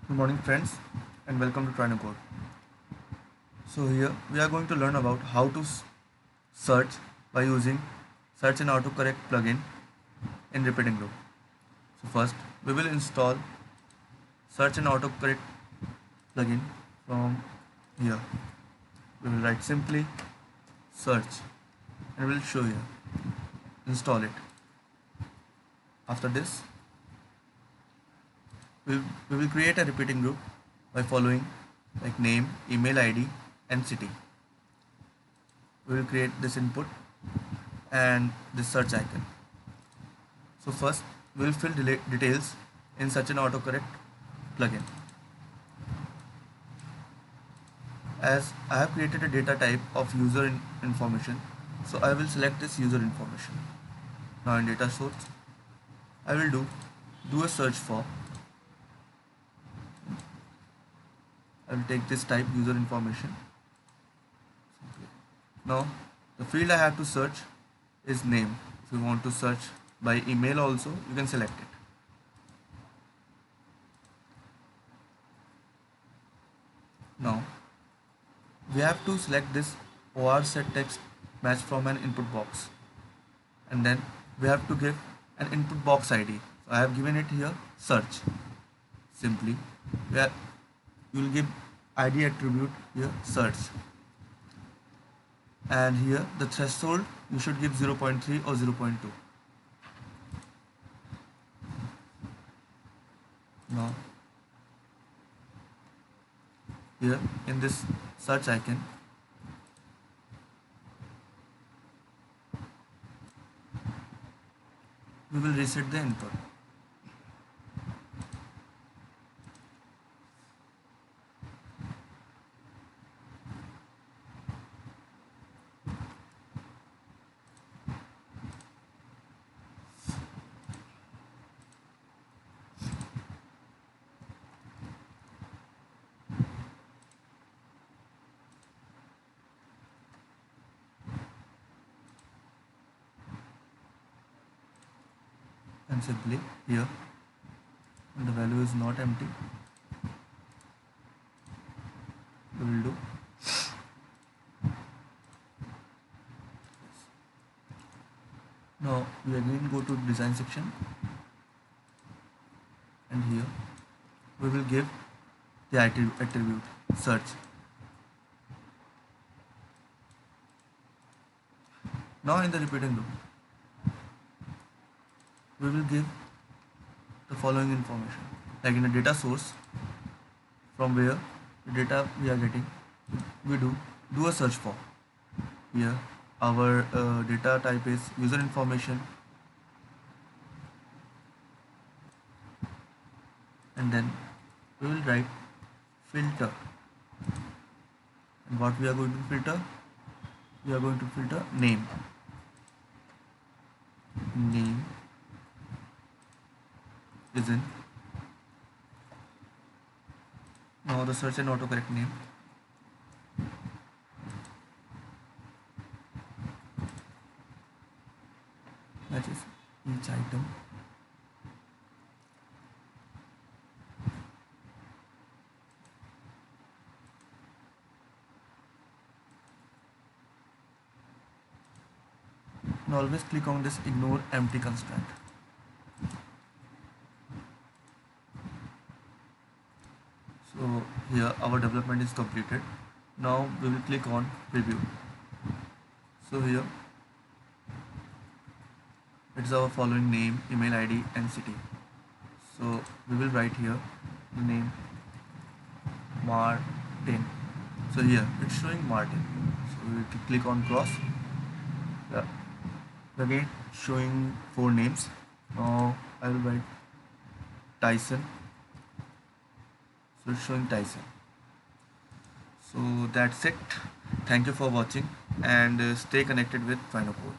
Good morning, friends, and welcome to Trynocode. So here we are going to learn about how to search by using Search and Autocorrect plugin in repeating loop. So first we will install Search and Autocorrect plugin from here. We will write simply search and we will show you install it. After this we will create a repeating group by following like name, email ID and city. We will create this input and this search icon. So first we will fill details in such an autocorrect plugin. As I have created a data type of user information, so I will select this user information. Now in data source, I will do a search for. I will take this type user information. Now the field I have to search is name. If you want to search by email also, you can select it. Now we have to select this OR set text match from an input box, and then we have to give an input box ID. So I have given it here search. Simply where you will give ID attribute here search, and here the threshold you should give 0.3 or 0.2. Now here in this search icon we will reset the input. And simply here the value is not empty, we will do now. We again go to design section, and here we will give the attribute search. Now in the repeating loop we will give the following information, like in a data source from where the data we are getting, we do a search for. Here our data type is user information, and then we will write filter. And what we are going to filter, we are going to filter name is in. Now the search and autocorrect name, that is each item. Now always click on this ignore empty constraint. So here our development is completed. Now we will click on preview. So here it's our following name, email ID and city. So we will write here the name Martin. So here it's showing Martin. So we will click on cross. Yeah. Again showing 4 names. Now I will write Tyson. So it's showing Tyson. So that's it. Thank you for watching, and stay connected with Trynocode.